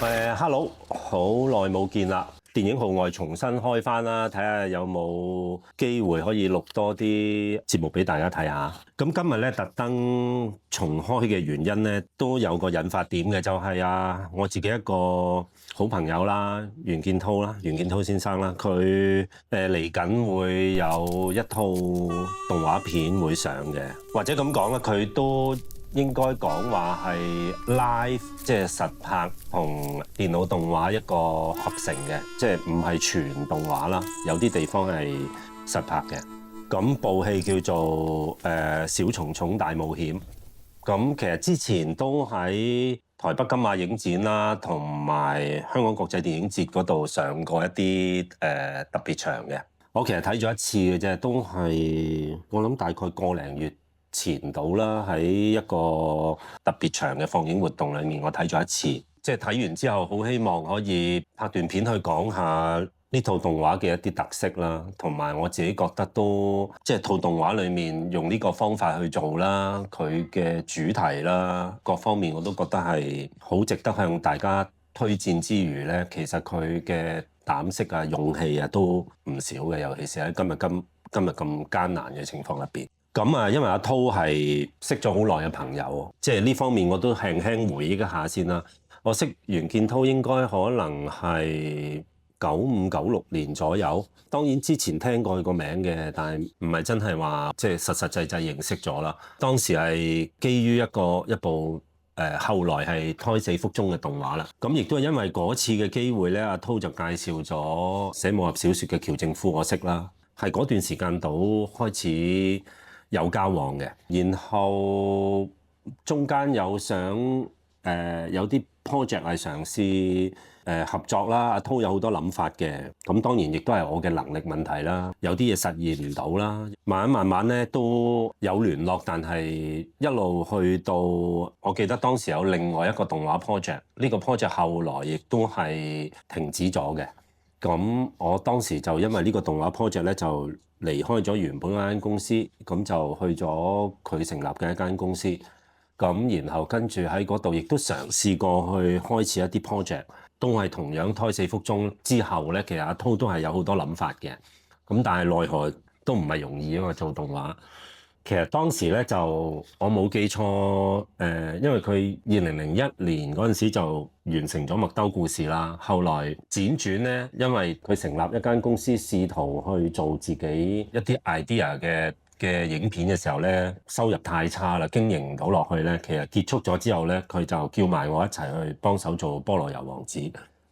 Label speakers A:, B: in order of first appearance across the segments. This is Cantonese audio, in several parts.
A: Hello，好耐冇見啦！電影號外重新開返啦，睇下有冇機會可以錄多啲節目俾大家睇下。咁今日咧特登重開嘅原因咧，都有個引發點嘅，就係我自己一個好朋友啦，袁建滔先生啦，佢嚟緊會有一套動畫片會上嘅，或者咁講啦，佢都應該講話係 live， 即係實拍同電腦動畫一個合成嘅，即係唔係全動畫啦，有啲地方係實拍嘅。咁部戲叫做小蟲蟲大冒險。咁其實之前都喺台北金馬影展啦，同埋香港國際電影節嗰度上過一啲特別場嘅。我其實睇咗一次嘅啫，都係我諗大概個零月前到啦，喺一個特別場嘅放映活動裏面，我睇咗一次。即係睇完之後，好希望可以拍段片去講下呢套動畫嘅一啲特色啦，同埋我自己覺得都即係套動畫裏面用呢個方法去做啦，佢嘅主題啦，各方面我都覺得係好值得向大家推薦之餘呢，其實佢嘅膽識啊、勇氣啊都唔少嘅，尤其是喺今日咁艱難嘅情況入邊。咁因為阿滔係識咗好耐嘅朋友，即係呢方面我都輕輕回憶一下先啦。我識袁建滔應該可能係95、96年左右。當然之前聽過佢個名嘅，但係唔係真係話即係實際認識咗啦。當時係基於一部後來係胎死腹中嘅動畫啦。咁亦都係因為嗰次嘅機會咧，阿滔就介紹咗寫武俠小説嘅喬正夫我識啦。係嗰段時間度開始有交往嘅，然後中間有想有啲 project 係嘗試合作啦，阿滔有好多諗法嘅，咁當然亦都係我嘅能力問題啦，有啲嘢實現唔到啦，慢慢咧都有聯絡，但係一路去到，我記得當時有另外一個動畫 project，呢個 project 後來亦都係停止咗嘅。咁我當時就因為呢個動畫 project 咧，就離開咗原本嗰間公司，咁就去咗佢成立嘅一間公司。咁然後跟住喺嗰度亦都嘗試過去開始一啲 project，都係同樣胎死腹中之後咧，其實阿滔都係有好多諗法嘅。咁但係奈何都唔係容易，因為做動畫。其實當時咧就我冇記錯，因為佢2001年嗰陣時就完成咗《麥兜故事》啦。後來輾轉咧，因為佢成立一間公司，試圖去做自己一啲 idea 嘅影片嘅時候咧，收入太差啦，經營唔到落去咧。其實結束咗之後咧，佢就叫埋我一齊去幫手做《菠蘿油王子》。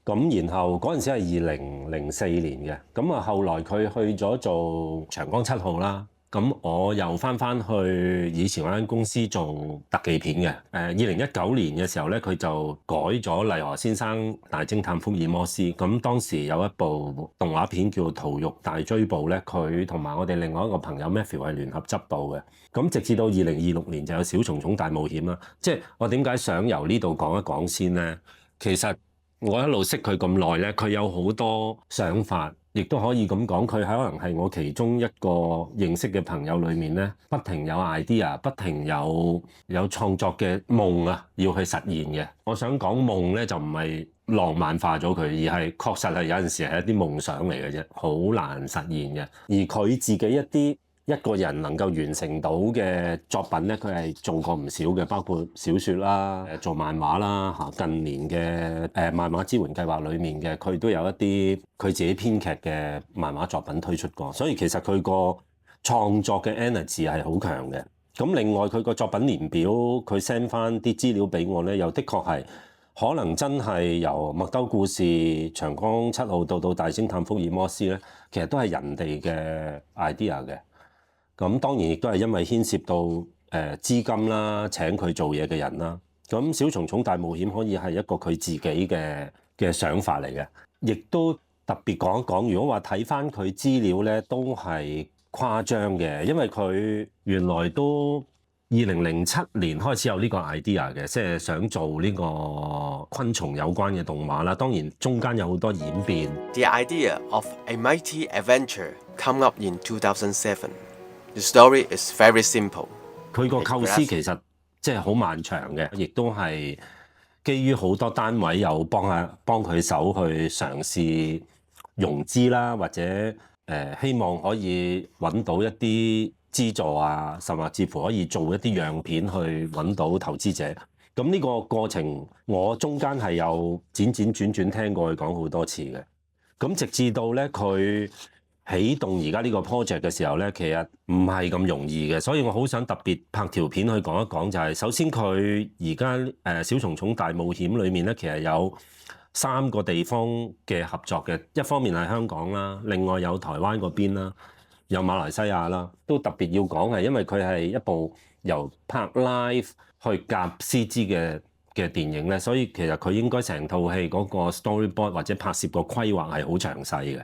A: 咁然後嗰陣時係2004年嘅，咁後來佢去咗做長江7號啦。咁我又翻去以前嗰間公司做特技片嘅。2019年嘅時候咧，佢就改咗黎河先生大偵探福爾摩斯。咁當時有一部動畫片叫《逃獄大追捕》咧，佢同埋我哋另外一個朋友 Matthew 係聯合執導嘅。咁直至到2026年就有小蟲蟲大冒險啦。即係我點解想由呢度講一講先咧？其實我一路識佢咁耐咧，佢有好多想法。亦都可以咁講，佢可能係我其中一個認識嘅朋友裏面咧，不停有 idea， 不停有創作嘅夢啊，要去實現嘅。我想講夢咧，就唔係浪漫化咗佢，而係確實係有陣時係一啲夢想嚟嘅啫，好難實現嘅。而佢自己一個人能夠完成到嘅作品咧，佢係做過唔少嘅，包括小説啦、做漫畫啦嚇。近年嘅漫畫支援計劃裏面嘅，佢都有一啲佢自己編劇嘅漫畫作品推出過，所以其實佢個創作嘅 energy 係好強嘅。咁另外佢個作品年表，佢 send 翻啲資料俾我咧，又的確係可能真係由麥兜故事、長江7號到大偵探福爾摩斯咧，其實都係人哋嘅 idea 嘅。咁當然亦都係因為牽涉到資金啦，請佢做嘢嘅人啦。咁小蟲蟲大冒險可以係一個佢自己嘅想法嚟嘅，亦都特別講一講。如果話睇翻佢資料咧，都係誇張嘅，因為佢原來都2007年開始有呢個 idea 嘅，即係想做呢個昆蟲有關嘅動畫啦。當然中間有好多演變。
B: The idea of a mighty adventure come up in 2007. The story is very simple.
A: 佢個構思其實即係好漫長嘅，亦都係基於好多單位有幫佢手去嘗試融資啦，或者希望可以揾到一啲資助啊，甚至乎可以做一啲樣片去揾到投資者。咁呢個過程，我中間係有輾轉聽過佢講好多次嘅。咁直至到咧佢起動而家呢個 project 嘅時候咧，其實唔係咁容易嘅，所以我好想特別拍條片去講一講，就係首先佢而家小蟲蟲大冒險裏面咧，其實有3個地方嘅合作嘅，一方面係香港啦，另外有台灣嗰邊啦，有馬來西亞啦，都特別要講係因為佢係一部由拍 live 去夾 CG 嘅電影咧，所以其實佢應該成套戲嗰個 storyboard 或者拍攝個規劃係好詳細嘅。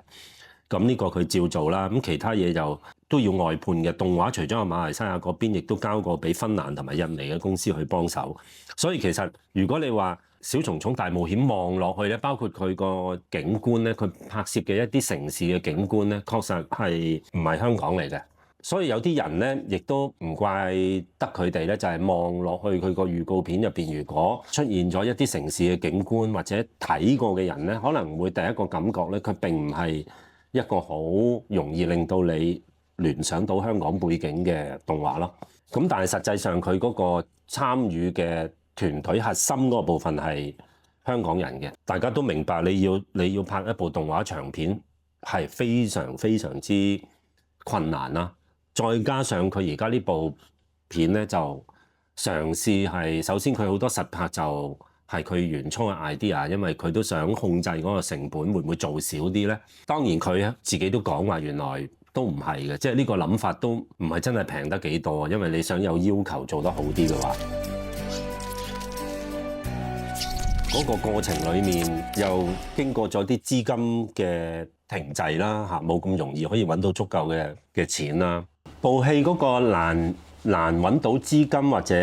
A: 咁呢個佢照做啦，咁其他嘢就都要外判嘅。動畫除咗有馬來西亞嗰邊，亦都交過俾芬蘭同埋印尼嘅公司去幫手。所以其實如果你話小蟲蟲大冒險望落去咧，包括佢個景觀咧，佢拍攝嘅一啲城市嘅景觀咧，確實係唔係香港嚟嘅。所以有啲人咧，亦都唔怪得佢哋咧，就係望落去佢個預告片入邊，如果出現咗一啲城市嘅景觀或者睇過嘅人咧，可能會第一個感覺咧，佢並唔係一個好容易令到你聯想到香港背景嘅動畫咯。咁但係實際上佢嗰個參與嘅團隊核心嗰個部分係香港人嘅。大家都明白你要拍一部動畫長片係非常之困難啦。再加上佢而家呢部片咧，就嘗試係首先佢好多實拍就係佢原初嘅 idea， 因為佢都想控制嗰個成本，會唔會做少啲咧？當然佢自己都講話原來都唔係嘅，即係呢個諗法都唔係真係平得幾多，因為你想有要求做得好啲嘅話，嗰個過程裡面又經過咗啲資金嘅停滯啦，嚇冇咁容易可以揾到足夠嘅錢啦。部戲嗰個難揾到資金或者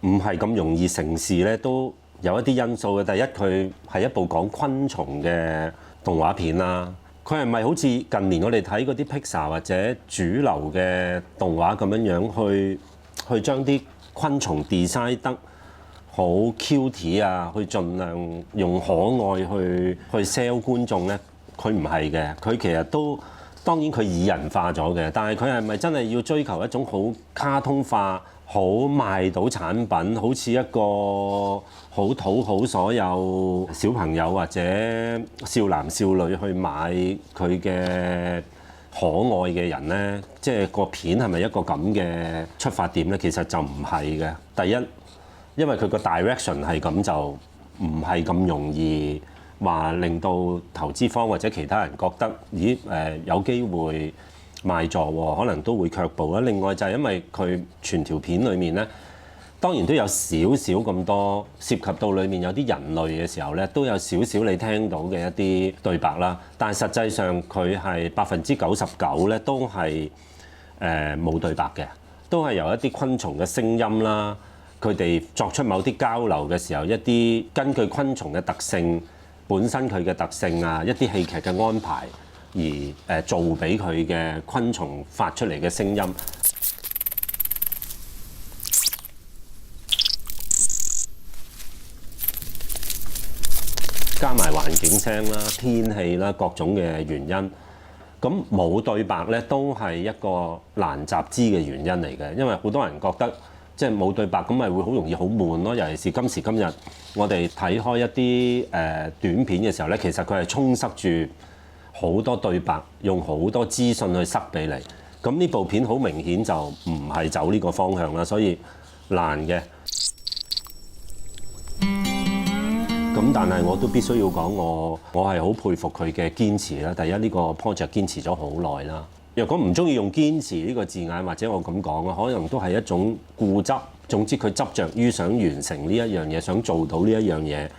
A: 唔係咁容易成事咧，都有一啲因素嘅。第一，佢係一部講昆蟲嘅動畫片啦。佢係咪好似近年我哋睇嗰啲 Pixar 或者主流嘅動畫咁樣去將啲昆蟲 design 得好 cute 啊，去盡量用可愛去 sell 觀眾咧？佢唔係嘅，佢其實都當然佢擬人化咗嘅，但係佢係咪真係要追求一種好卡通化、好賣到產品，好似一個好討好所有小朋友或者少男少女去買佢嘅可愛嘅人呢？即係個片係咪一個咁嘅出發點呢？其實就唔係嘅。第一，因為佢個 direction 係咁，就唔係咁容易話令到投資方或者其他人覺得，咦有機會賣座喎，可能都會卻步啦。另外就係因為佢全條片裡面咧，當然都有少少咁多涉及到裡面有啲人類嘅時候咧，都有少少你聽到嘅一啲對白啦。但係實際上佢係99%咧都係冇對白嘅，都係由一啲昆蟲嘅聲音啦，佢哋作出某啲交流嘅時候，一啲根據昆蟲嘅特性。本身佢嘅特性啊，一啲戲劇嘅安排而做俾佢嘅昆蟲發出嚟嘅聲音，加埋環境聲啦、天氣啦各種嘅原因，咁冇對白咧都係一個難集資嘅原因嚟嘅，因為好多人覺得即係冇對白咁咪會好容易好悶咯，尤其是今時今日。我哋睇開一啲短片嘅時候咧，其實佢係充塞住好多對白，用好多資訊去塞俾你。咁呢部片好明顯就唔係走呢個方向啦，所以難嘅。咁但係我都必須要講，我係好佩服佢嘅堅持啦。第一，呢個 project 堅持咗好耐啦。若果唔中意用堅持呢個字眼，或者我咁講啊，可能都係一種固執。總之佢執着於想完成呢一樣嘢，想做到呢一樣嘢。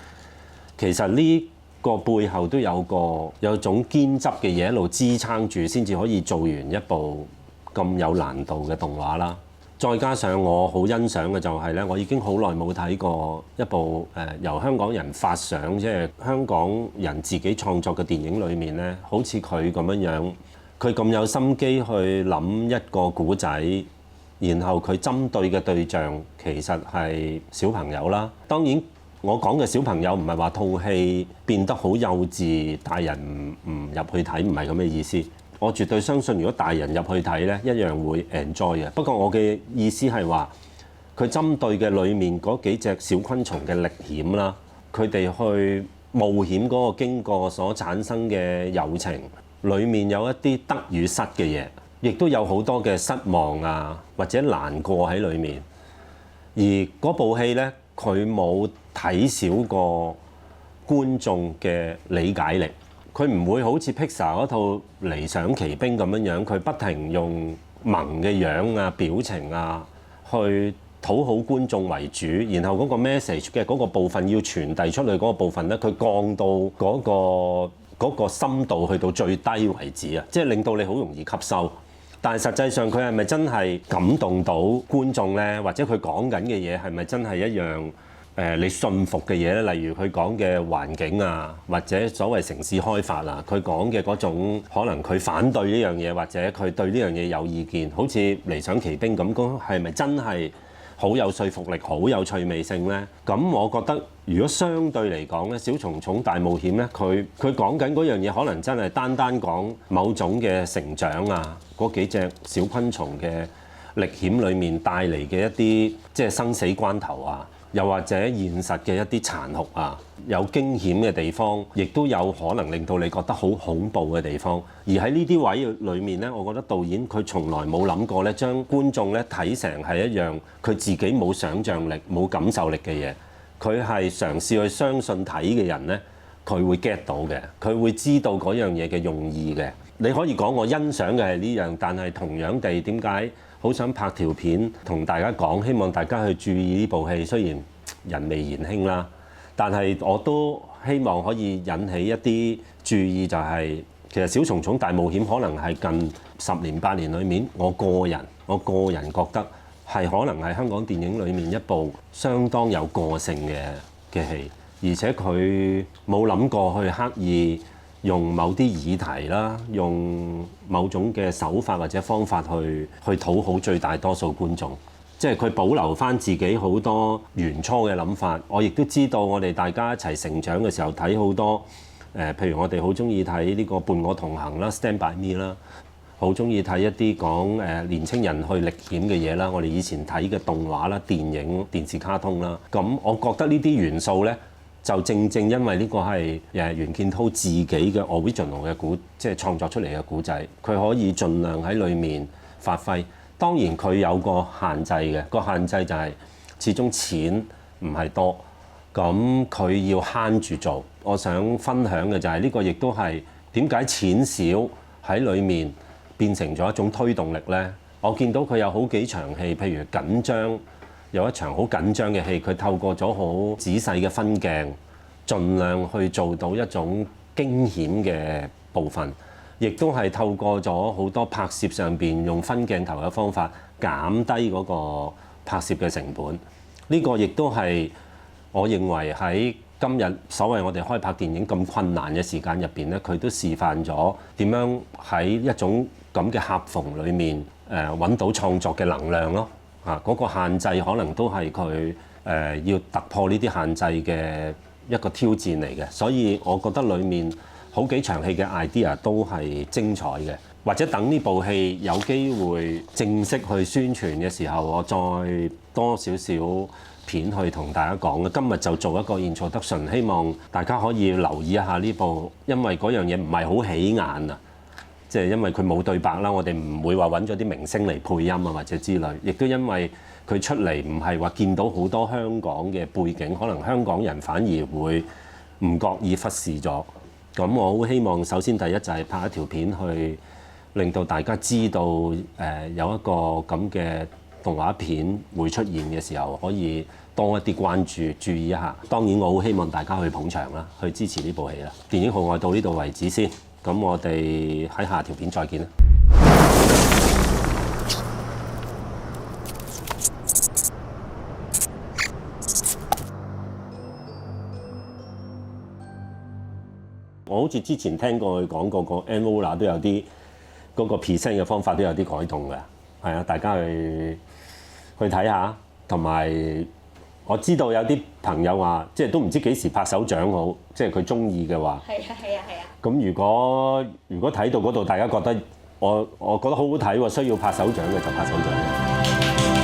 A: 其實呢個背後都有種堅執嘅嘢一路支撐住，先至可以做完一部咁有難度嘅動畫啦。再加上我好欣賞嘅就係咧，我已經好耐冇睇過一部由香港人發想，即係香港人自己創作嘅電影裏面咧，好似佢咁樣，佢咁有心機去諗一個故仔。然後佢針對嘅對象其實係小朋友啦，當然我講嘅小朋友唔係話套戲變得好幼稚，大人唔入去睇，唔係咁嘅意思。我絕對相信，如果大人入去睇呢，一樣會 enjoy 嘅。不過我嘅意思係話，佢針對嘅裡面嗰幾隻小昆蟲嘅歷險啦，佢哋去冒險嗰個經過所產生嘅友情，裡面有一啲得與失嘅嘢，亦都有好多嘅失望啊，或者難過喺裡面。而嗰部戲呢，佢冇睇少過觀眾嘅理解力，佢唔會好似 Pixar 嗰套《理想奇兵》咁樣，佢不停用萌嘅樣啊、表情啊去討好觀眾為主，然後嗰個 message 嘅嗰個部分要傳遞出去嗰個部分咧，佢降到嗰個深度去到最低為止啊，即係令到你好容易吸收。但係實際上佢係咪真係感動到觀眾呢？或者佢講緊嘅嘢係咪真係一樣你信服嘅嘢呢？例如佢講嘅環境啊，或者所謂城市開發啊，佢講嘅嗰種可能佢反對呢樣嘢，或者佢對呢樣嘢有意見，好似理想奇兵咁，咁係咪真係好有說服力、好有趣味性呢？咁我覺得，如果相對嚟講咧，小蟲蟲大冒險咧，佢講緊嗰樣嘢，可能真係單單講某種嘅成長啊，嗰幾隻小昆蟲嘅歷險裡面帶嚟嘅一啲即係生死關頭啊，又或者現實嘅一啲殘酷啊，有驚險嘅地方，亦都有可能令到你覺得好恐怖嘅地方。而喺呢啲位裏面呢，我覺得導演佢從來冇諗過咧，將觀眾咧睇成係一樣佢自己冇想像力、冇感受力嘅嘢。佢係嘗試去相信睇嘅人呢，佢會 get 到嘅，佢會知道嗰樣嘢嘅用意嘅。你可以講我欣賞嘅係呢樣，但係同樣地，點解好想拍條片同大家講，希望大家去注意呢部戲。雖然人微言輕啦，但係我都希望可以引起一啲注意，就係其實小蟲蟲大冒險可能係近10年8年裏面，我個人覺得係可能係香港電影裏面一部相當有個性嘅戲，而且佢冇諗過去刻意用某啲議題啦，用某種嘅手法或者方法去討好最大多數觀眾。即係佢保留返自己好多原初嘅諗法。我亦都知道我哋大家一齊成長嘅時候睇好多譬如我哋好中意睇呢個伴我同行啦、Stand by me 啦，好中意睇一啲講年青人去歷險嘅嘢啦。我哋以前睇嘅動畫啦、電影、電視卡通啦，咁我覺得呢啲元素呢，就正正因為呢個係袁建滔自己嘅 original 嘅故，即係創作出嚟嘅故仔，佢可以盡量喺裡面發揮。當然佢有個限制嘅，個限制就係始終錢唔係多，咁佢要慳住做。我想分享嘅就係呢個，亦都係點解錢少喺裡面變成咗一種推動力呢？我見到佢有好幾場戲，譬如緊張，有一場好緊張嘅戲，佢透過咗好仔細嘅分鏡，盡量去做到一種驚險嘅部分。亦都係透過咗好多拍攝上邊用分鏡頭嘅方法減低嗰個拍攝嘅成本。呢個亦都係我認為喺今日所謂我哋開拍電影咁困難嘅時間入邊咧，佢都示範咗點樣喺一種咁嘅夾縫裡面揾到創作嘅能量咯。嗰個限制可能都係佢要突破呢啲限制嘅一個挑戰嚟嘅。所以我覺得裡面好幾場戲嘅 idea 都係精彩嘅，或者等呢部戲有機會正式去宣傳嘅時候，我再多少少片去同大家講。今日就做一個 introduction，希望大家可以留意一下呢部，因為嗰樣嘢唔係好起眼啊，即係因為佢冇對白啦，我哋唔會話揾咗啲明星嚟配音啊或者之類，亦都因為佢出嚟唔係話見到好多香港嘅背景，可能香港人反而會唔覺意忽視咗。咁我好希望首先第一就係拍一條片去令到大家知道有一個咁嘅動畫片會出現嘅時候，可以多一啲關注，注意一下。當然我好希望大家去捧場啦，去支持呢部戲啦。電影號外到呢度為止先，咁我哋喺下條片再見啦。我好似之前聽過佢講過個 Anvola 都有啲嗰個 present 嘅方法都有啲改動嘅，係啊，大家去睇下。同埋我知道有啲朋友話，即係都唔知幾時拍手掌好，即係佢中意嘅話。
C: 係啊係啊係啊！
A: 咁如果睇到嗰度，大家覺得我覺得好好睇喎，需要拍手掌嘅就拍手掌。